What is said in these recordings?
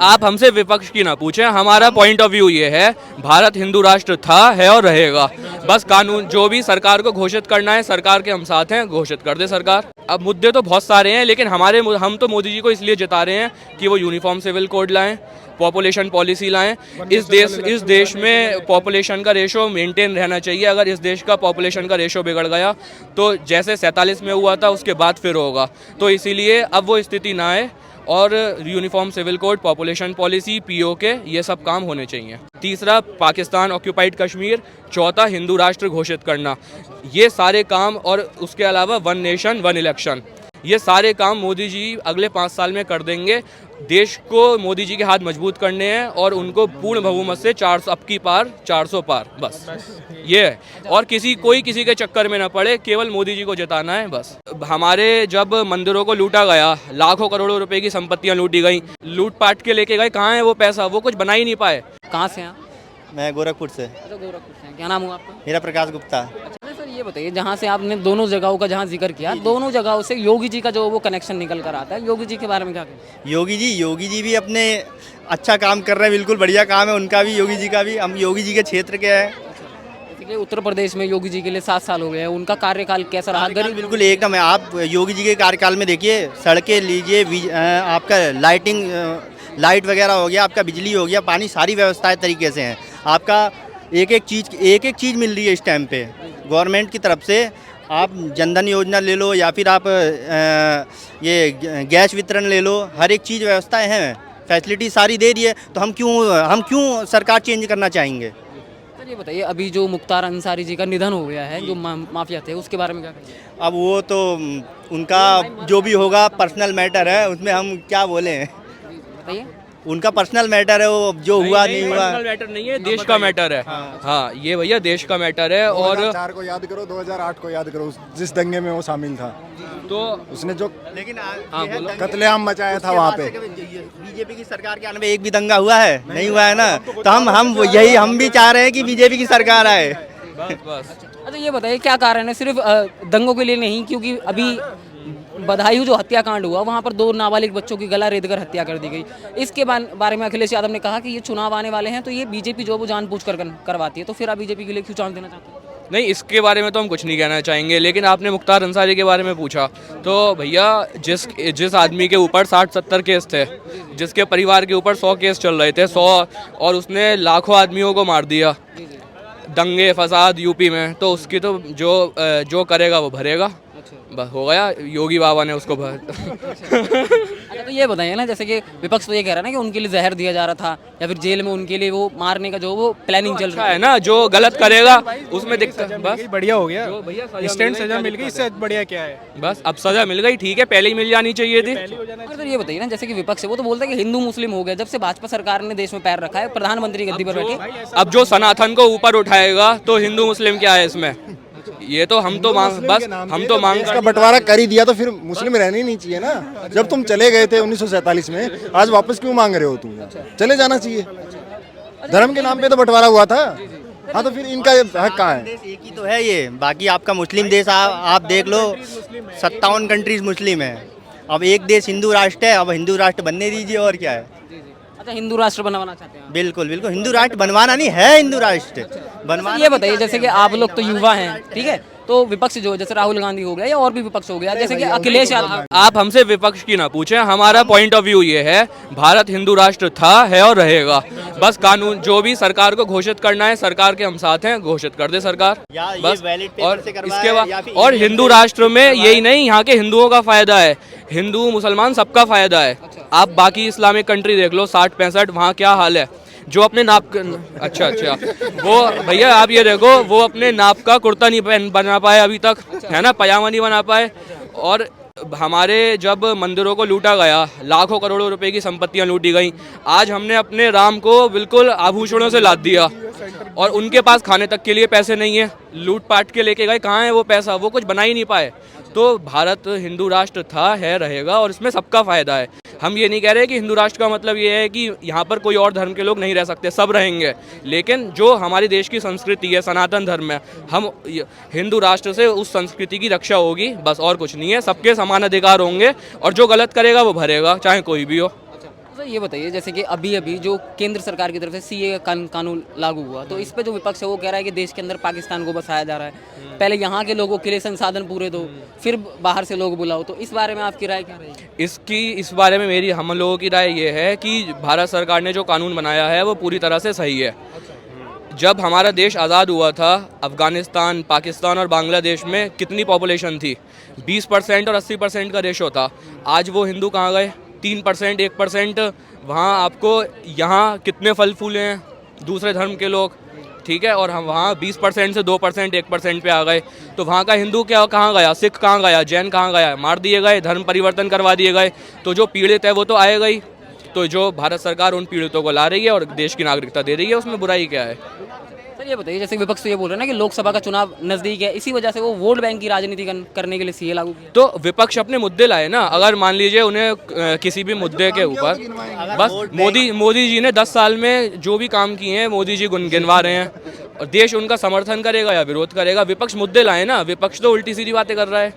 आप हमसे विपक्ष की ना पूछें, हमारा पॉइंट ऑफ व्यू ये है, भारत हिंदू राष्ट्र था, है और रहेगा। बस कानून जो भी सरकार को घोषित करना है, सरकार के हम साथ हैं, घोषित कर दे सरकार। अब मुद्दे तो बहुत सारे हैं, लेकिन हम तो मोदी जी को इसलिए जिता रहे हैं कि वो यूनिफॉर्म सिविल कोड लाएं, पॉपुलेशन पॉलिसी लाएं। इस देश में पॉपुलेशन का रेशो मेंटेन रहना चाहिए। अगर इस देश का पॉपुलेशन का रेशो बिगड़ गया तो जैसे 47 में हुआ था उसके बाद फिर होगा, तो इसीलिए अब वो स्थिति ना आए और uniform civil code, population policy, PoK, ये सब काम होने चाहिए। तीसरा, पाकिस्तान ऑक्यूपाइड कश्मीर। चौथा, हिंदू राष्ट्र घोषित करना। ये सारे काम और उसके अलावा वन नेशन वन इलेक्शन, ये सारे काम मोदी जी अगले 5 साल में कर देंगे। देश को मोदी जी के हाथ मजबूत करने हैं और उनको पूर्ण बहुमत से 400 अब की पार 400 पार, बस ये है। और कोई किसी के चक्कर में ना पड़े, केवल मोदी जी को जिताना है बस। हमारे जब मंदिरों को लूटा गया, लाखों करोड़ों रुपए की संपत्तियां लूटी गई, लूट पाट के लेके गए, कहाँ है वो पैसा? वो कुछ बना ही नहीं पाए। कहाँ से हैं? मैं गोरखपुर से। अच्छा, गोरखपुर से हैं। क्या नाम हुआ आपका? मेरा प्रकाश गुप्ता। अच्छा सर, ये बताइए, जहाँ से आपने दोनों जगहों का जहाँ जिक्र किया, दोनों जगहों से योगी जी का जो वो कनेक्शन निकल कर आता है, योगी जी के बारे में क्या कहें? योगी जी भी अपने अच्छा काम कर रहे हैं, बिल्कुल बढ़िया काम है उनका भी, योगी जी का भी। हम योगी जी के क्षेत्र के हैं। जैसे कि उत्तर प्रदेश में योगी जी के लिए 7 साल हो गए हैं, उनका कार्यकाल कैसा रहा? गरीब बिल्कुल एकदम है। आप योगी जी के कार्यकाल में देखिए, सड़कें लीजिए, आपका लाइट वगैरह हो गया, आपका बिजली हो गया, पानी, सारी व्यवस्थाएं तरीके से हैं। आपका एक एक चीज़ मिल रही है इस टाइम पे गवर्नमेंट की तरफ से। आप जनधन योजना ले लो या फिर आप ये गैस वितरण ले लो, हर एक चीज़ व्यवस्थाएं हैं, फैसिलिटी सारी दे रही है। तो हम क्यों सरकार चेंज करना चाहेंगे? सर ये बताइए, अभी जो मुख्तार अंसारी जी का निधन हो गया है, जो माफिया थे, उसके बारे में क्या कहेंगे? अब वो तो उनका जो भी होगा पर्सनल मैटर है, उसमें हम क्या बोलें। बताइए। उनका पर्सनल मैटर है, वो जो हुआ नहीं हुआ। पर्सनल मैटर नहीं है, देश का मैटर है। हाँ, ये भैया देश का मैटर है। और 2004 को याद करो, 2008 को याद करो, जिस दंगे में वो शामिल था, तो उसने जो लेकिन कत्लेआम मचाया था वहाँ पे। बीजेपी की सरकार के आने में एक भी दंगा हुआ है? नहीं हुआ है ना। तो हम भी चाह रहे हैं कि बीजेपी की सरकार आए। बस। अच्छा ये बताइए, क्या कारण है? सिर्फ दंगों के लिए नहीं, क्योंकि अभी बदायूं जो हत्याकांड हुआ, वहाँ पर 2 नाबालिग बच्चों की गला रेत कर हत्या कर दी गई। इसके बारे में अखिलेश यादव ने कहा कि ये चुनाव आने वाले हैं, तो ये बीजेपी जो वो जानबूझकर करवाती है, तो फिर आप बीजेपी के लिए क्यों चांस देना चाहते हैं? नहीं, इसके बारे में तो हम कुछ नहीं कहना चाहेंगे, लेकिन आपने मुख्तार अंसारी के बारे में पूछा, तो भैया जिस आदमी के ऊपर 60-70 केस थे, जिसके परिवार के ऊपर 100 केस चल रहे थे, 100, और उसने लाखों आदमियों को मार दिया, दंगे फसाद यूपी में, तो उसकी तो जो करेगा वो भरेगा। बस हो गया, योगी बाबा ने उसको अच्छा तो ये बताइए ना, जैसे कि विपक्ष तो ये कह रहा है ना कि उनके लिए जहर दिया जा रहा था, या फिर जेल में उनके लिए वो मारने का जो वो प्लानिंग चल रहा है ना, जो गलत करेगा उसमें दिक्कत। बस बढ़िया हो गया, इंस्टेंट सजा मिल गई, इससे बढ़िया क्या है? बस अब सजा मिल गई, ठीक है, पहले ही मिल जानी चाहिए थी। तो ये बताइए ना, जैसे कि विपक्ष है वो तो बोलता है कि हिंदू मुस्लिम हो गया, जब से भाजपा सरकार ने देश में पैर रखा है, प्रधानमंत्री गद्दी पर बैठे। अब जो सनातन को ऊपर उठाएगा तो हिंदू मुस्लिम क्या है इसमें? ये तो हम तो मांग इसका बंटवारा कर ही दिया, तो फिर मुस्लिम रहने ही नहीं चाहिए ना। जब तुम चले गए थे 1947 में, आज वापस क्यों मांग रहे हो तुम? चले जाना चाहिए। धर्म के नाम पे तो बंटवारा हुआ था। हाँ, तो फिर इनका हक कहाँ है? एक ही तो है ये, बाकी आपका मुस्लिम देश आप देख लो, 57 कंट्रीज मुस्लिम है। अब एक देश हिंदू राष्ट्र है, अब हिंदू राष्ट्र बनने दीजिए, और क्या है। अच्छा, हिंदू राष्ट्र बनवाना चाहते हैं? बिल्कुल बिल्कुल, हिंदू राष्ट्र बनवाना नहीं है, हिंदू राष्ट्र बनवाना। ये बताइए, जैसे कि आप लोग तो युवा हैं, ठीक है, तो विपक्ष जो जैसे राहुल गांधी हो गया या और भी विपक्ष हो गया, जैसे कि अखिलेश यादव। आप हमसे विपक्ष की ना पूछें, हमारा पॉइंट ऑफ व्यू ये है, भारत हिंदू राष्ट्र था, है और रहेगा। बस कानून जो भी सरकार को घोषित करना है, सरकार के हम साथ हैं, घोषित कर दे सरकार बस। और इसके बाद और हिंदू राष्ट्र में यही नहीं, यहाँ के हिंदुओं का फायदा है, हिंदू मुसलमान सबका फायदा है। आप बाकी इस्लामिक कंट्री देख लो, 60-65, वहाँ क्या हाल है, जो अपने नाप अच्छा वो भैया आप ये देखो, वो अपने नाप का कुर्ता नहीं बना पाए अभी तक, है ना, पजामा नहीं बना पाए। और हमारे जब मंदिरों को लूटा गया, लाखों करोड़ों रुपए की संपत्तियां लूटी गई, आज हमने अपने राम को बिल्कुल आभूषणों से लाद दिया, और उनके पास खाने तक के लिए पैसे नहीं है, लूट पाट के लेके गए, कहाँ है वो पैसा? वो कुछ बना ही नहीं पाए। तो भारत हिंदू राष्ट्र था, है, रहेगा, और इसमें सबका फायदा है। हम ये नहीं कह रहे कि हिंदू राष्ट्र का मतलब ये है कि यहाँ पर कोई और धर्म के लोग नहीं रह सकते, सब रहेंगे, लेकिन जो हमारे देश की संस्कृति है, सनातन धर्म है, हम हिंदू राष्ट्र से उस संस्कृति की रक्षा होगी, बस और कुछ नहीं है। सबके समान अधिकार होंगे, और जो गलत करेगा वो भरेगा, चाहे कोई भी हो। तो ये बताइए जैसे कि अभी अभी जो केंद्र सरकार की तरफ से सीए कानून लागू हुआ, तो इस पे जो विपक्ष है वो कह रहा है कि देश के अंदर पाकिस्तान को बसाया जा रहा है, पहले यहाँ के लोगों के लिए संसाधन पूरे दो, फिर बाहर से लोग बुलाओ। तो इस बारे में आपकी राय क्या रहेगी? इस बारे में मेरी हम लोगों की राय ये है कि भारत सरकार ने जो कानून बनाया है वो पूरी तरह से सही है। जब हमारा देश आज़ाद हुआ था, अफ़गानिस्तान, पाकिस्तान और बांग्लादेश में कितनी पॉपुलेशन थी? 20% और 80% का रेशो था। आज वो हिंदू कहाँ गए? 3%, 1%। वहाँ आपको यहाँ कितने फल फूले हैं दूसरे धर्म के लोग, ठीक है, और हम वहाँ 20% से 2%, 1% पे आ गए। तो वहाँ का हिंदू क्या कहाँ गया? सिख कहाँ गया? जैन कहाँ गया? मार दिए गए, धर्म परिवर्तन करवा दिए गए। तो जो पीड़ित है वो तो आएगा ही। तो जो भारत सरकार उन पीड़ितों को ला रही है और देश की नागरिकता दे रही है, उसमें बुराई क्या है? सर ये बताइए, जैसे विपक्ष तो ये बोल रहे हैं ना कि लोकसभा का चुनाव नज़दीक है, इसी वजह से वो वोट बैंक की राजनीति करने के लिए सीए लागू किया। तो विपक्ष अपने मुद्दे लाए ना। अगर मान लीजिए उन्हें किसी भी मुद्दे के ऊपर, बस मोदी जी ने 10 साल में जो भी काम किए हैं मोदी जी गिनवा रहे हैं, और देश उनका समर्थन करेगा या विरोध करेगा। विपक्ष मुद्दे लाए ना, विपक्ष तो उल्टी सीधी बातें कर रहा है।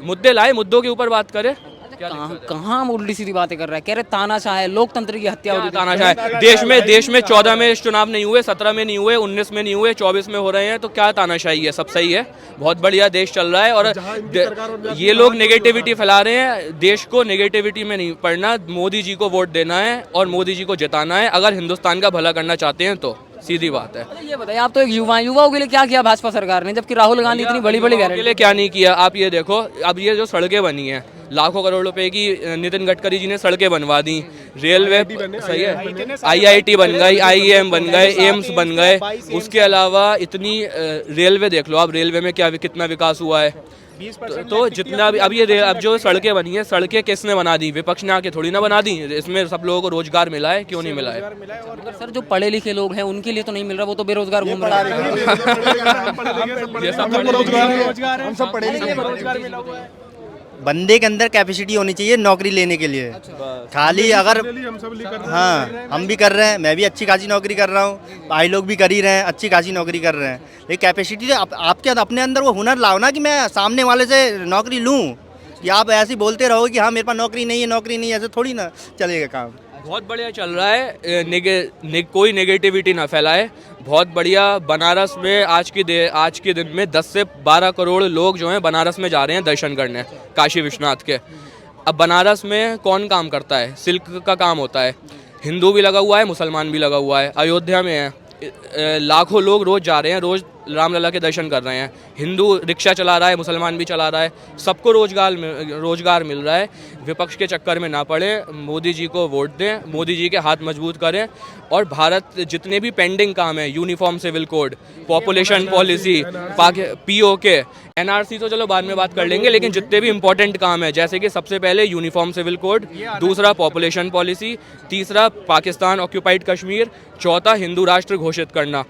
मुद्दे लाए, मुद्दों के ऊपर बात करे। कहाँ हम उल्टी सीधी बातें कर रहे हैं? कह रहे तानाशाह है, लोकतंत्र की हत्या हो रही है। तानाशाह है देश में 14 में चुनाव नहीं हुए, 17 में नहीं हुए, 19 में नहीं हुए, 24 में हो रहे हैं। तो क्या तानाशाही है? सब सही है, बहुत बढ़िया देश चल रहा है। और ये लोग नेगेटिविटी फैला रहे हैं। देश को नेगेटिविटी में नहीं पड़ना, मोदी जी को वोट देना है और मोदी जी को जिताना है अगर हिंदुस्तान का भला करना चाहते हैं तो। सीधी बात है। ये बताइए, आप तो एक युवाओं के लिए क्या किया भाजपा सरकार ने, जबकि राहुल गांधी इतनी बड़ी बड़ी के लिए क्या नहीं किया? आप ये देखो, अब ये जो सड़कें बनी हैं, लाखों करोड़ रुपए की नितिन गडकरी जी ने सड़कें बनवा दी, रेलवे सही है, IIT बन गई, IIM बन गए, एम्स बन गए। उसके अलावा इतनी रेलवे देख लो आप, रेलवे में क्या कितना विकास हुआ है। तो जितना भी अब जो सड़कें बनी है, सड़कें किसने बना दी? विपक्ष ने आके थोड़ी ना बना दी। इसमें सब लोगों को रोजगार मिला है, क्यों नहीं मिला है? मगर सर जो पढ़े लिखे लोग हैं उनके लिए तो नहीं मिल रहा, वो तो बेरोजगार घूम रहे हैं। हम सब पढ़े लिखे। बंदे के अंदर कैपेसिटी होनी चाहिए नौकरी लेने के लिए। खाली अगर हाँ हम भी कर रहे हैं, मैं भी अच्छी खासी नौकरी कर रहा हूँ, भाई लोग भी कर ही रहे हैं, अच्छी खासी नौकरी कर रहे हैं। लेकिन कैपेसिटी आपके अपने अंदर वो हुनर लाओ ना कि मैं सामने वाले से नौकरी लूँ। कि आप ऐसे ही बोलते रहो कि हाँ मेरे पास नौकरी नहीं है, नौकरी नहीं है, ऐसे थोड़ी ना चलेगा काम। बहुत बढ़िया चल रहा है, कोई नेगेटिविटी ना फैलाए। बहुत बढ़िया। बनारस में आज के दिन में 10 से 12 करोड़ लोग जो हैं बनारस में जा रहे हैं दर्शन करने, काशी विश्वनाथ के। अब बनारस में कौन काम करता है? सिल्क का काम होता है। हिंदू भी लगा हुआ है, मुसलमान भी लगा हुआ है। अयोध्या में है, लाखों लोग रोज़ जा रहे हैं, रोज़ रामलला के दर्शन कर रहे हैं। हिंदू रिक्शा चला रहा है, मुसलमान भी चला रहा है, सबको रोजगार मिल रहा है। विपक्ष के चक्कर में ना पड़े, मोदी जी को वोट दें, मोदी जी के हाथ मजबूत करें। और भारत जितने भी पेंडिंग काम है, uniform civil code, population policy, POK, NRC तो चलो बाद में बात कर लेंगे, लेकिन जितने भी इंपॉर्टेंट काम है, जैसे कि सबसे पहले यूनिफॉर्म सिविल कोड, दूसरा पॉपुलेशन पॉलिसी, तीसरा पाकिस्तान ऑक्यूपाइड कश्मीर, चौथा हिंदू राष्ट्र घोषित करना,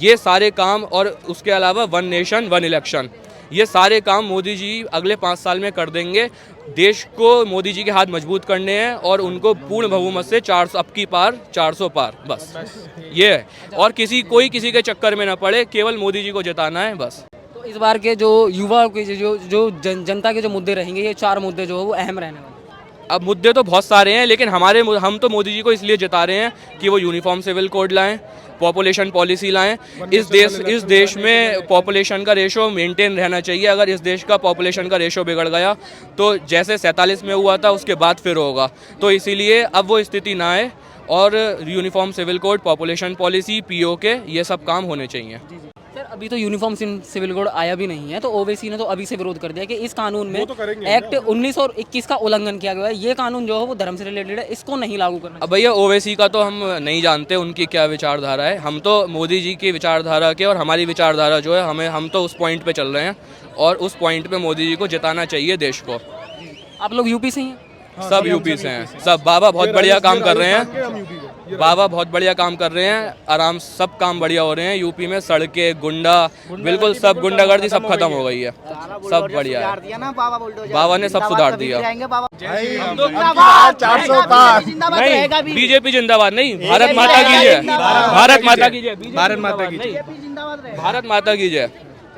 ये सारे काम, और उसके अलावा 1 नेशन 1 इलेक्शन, ये सारे काम मोदी जी अगले 5 साल में कर देंगे। देश को मोदी जी के हाथ मजबूत करने हैं और उनको पूर्ण बहुमत से 400 अब की पार 400 पार, बस ये है। और कोई किसी के चक्कर में ना पड़े, केवल मोदी जी को जिताना है बस। तो इस बार के जो युवाओं के जो जनता के जो मुद्दे रहेंगे, ये 4 मुद्दे जो है वो अहम रहने वाले हैं। अब मुद्दे तो बहुत सारे हैं, लेकिन हम तो मोदी जी को इसलिए जिता रहे हैं कि वो यूनिफॉर्म सिविल कोड लाएं, पॉपुलेशन पॉलिसी लाएं। इस देश में पॉपुलेशन का रेशो मेंटेन रहना चाहिए। अगर इस देश का पॉपुलेशन का रेशो बिगड़ गया तो जैसे 47 में हुआ था उसके बाद फिर होगा। तो इसीलिए अब वो स्थिति ना आए, और uniform civil code, population policy, POK, ये सब काम होने चाहिए। सर अभी तो यूनिफॉर्म सिविल कोड आया भी नहीं है, तो ओवैसी ने तो अभी से विरोध कर दिया कि इस कानून में एक्ट 19 और 21 का उल्लंघन किया गया है। ये कानून जो है वो धर्म से रिलेटेड है, इसको नहीं लागू करना। अब भैया ओवैसी का तो हम नहीं जानते उनकी क्या विचारधारा है। हम तो मोदी जी की विचारधारा के, और हमारी विचारधारा जो है, हम तो उस पॉइंट पे चल रहे हैं, और उस पॉइंट पे मोदी जी को जिताना चाहिए देश को। आप लोग यूपी से ही हैं? सब यूपी से हैं, सब। बाबा बहुत बढ़िया काम कर रहे हैं, बाबा बहुत बढ़िया काम कर रहे हैं, आराम, सब काम बढ़िया हो रहे हैं। यूपी में सड़कें, गुंडा, बिल्कुल सब गुंडागर्दी सब खत्म हो गई है, सब बढ़िया है। बाबा ने सब सुधार दिया। 400 पार। नहीं, बीजेपी जिंदाबाद नहीं, भारत माता की जय, भारत माता की जय, भारत माता की जय, भारत माता की जय।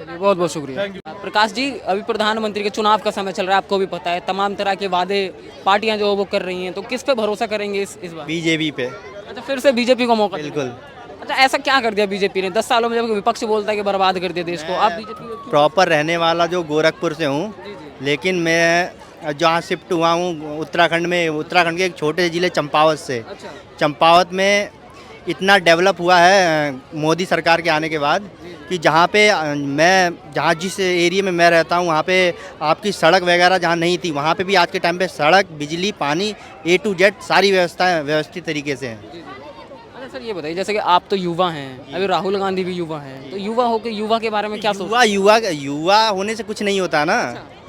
चलिए, बहुत बहुत शुक्रिया प्रकाश जी। अभी प्रधानमंत्री के चुनाव का समय चल रहा है, आपको भी पता है, तमाम तरह के वादे पार्टियां जो वो कर रही हैं, तो किस पे भरोसा करेंगे इस बार? बीजेपी पे अच्छा, फिर से बीजेपी को मौका देंगे। बिल्कुल। अच्छा, ऐसा क्या कर दिया बीजेपी ने 10 सालों में? जब विपक्ष बोलता है कि बर्बाद कर दिया देश को, आप बीजेपी को प्रॉपर रहने वाला जो गोरखपुर से हूँ, लेकिन मैं जहाँ शिफ्ट हुआ हूँ उत्तराखंड में, उत्तराखंड के एक छोटे से ज़िले चंपावत से। अच्छा, चंपावत में इतना डेवलप हुआ है मोदी सरकार के आने के बाद कि जहाँ पे जहाँ जिस एरिया में मैं रहता हूँ वहाँ पे आपकी सड़क वगैरह जहाँ नहीं थी, वहाँ पे भी आज के टाइम पे सड़क, बिजली, पानी, A to Z सारी व्यवस्थाएं व्यवस्थित तरीके से हैं। अच्छा सर, ये बताइए, जैसे कि आप तो युवा हैं, अभी राहुल गांधी भी युवा हैं, तो युवा होकर युवा के बारे में क्या सोचते युवा होने से कुछ नहीं होता ना।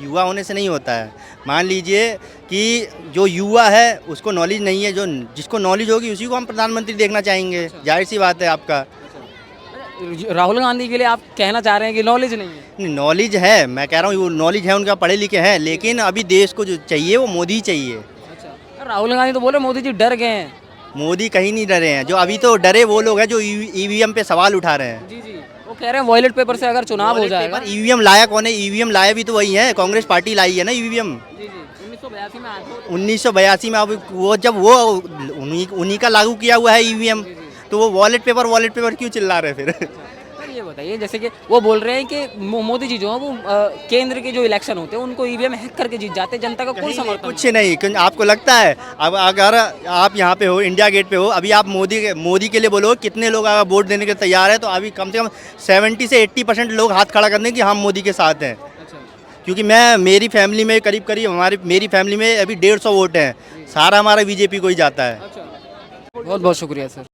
युवा होने से नहीं होता है। मान लीजिए कि जो युवा है उसको नॉलेज नहीं है, जो जिसको नॉलेज होगी उसी को हम प्रधानमंत्री देखना चाहेंगे। जाहिर सी बात है आपका। हैं? राहुल गांधी के लिए आप कहना चाह रहे हैं कि नॉलेज नहीं है? नॉलेज है, मैं कह रहा हूँ वो नॉलेज है, उनका पढ़े लिखे हैं, लेकिन अभी देश को जो चाहिए वो मोदी चाहिए। अच्छा, राहुल गांधी तो बोले मोदी जी डर गए हैं। मोदी कहीं नहीं डरे हैं। जो अभी तो डरे वो लोग हैं जो ईवीएम पे सवाल उठा रहे हैं। जी जी, वो कह रहे हैं वॉयलेट पेपर से अगर चुनाव हो जाएगा। ईवीएम लाया कौन है? ईवीएम लाया भी तो वही है, कांग्रेस पार्टी लाई है ना ईवीएम। जी जी, 1982 में आया था। 1982 में। अब वो जब वो उन्हीं का लागू किया हुआ है ईवीएम, तो वो वॉलेट पेपर क्यों चिल्ला रहे फिर? सर ये बताइए, जैसे कि वो बोल रहे हैं कि मोदी जी जो है वो केंद्र के जो इलेक्शन होते हैं उनको ईवीएम हैक करके जीत जाते हैं, जनता का कोई समर्थन कुछ नहीं। आपको लगता है अब अगर आप यहाँ पे हो, इंडिया गेट पे हो, अभी आप मोदी के लिए बोलो कितने लोग अगर वोट देने के तैयार है, तो अभी कम से कम 70 से 80% लोग हाथ खड़ा कर दें कि हम मोदी के साथ हैं। क्योंकि मेरी फैमिली में करीब मेरी फैमिली में अभी 150 वोट हैं, सारा हमारा बीजेपी को ही जाता है। बहुत बहुत शुक्रिया सर।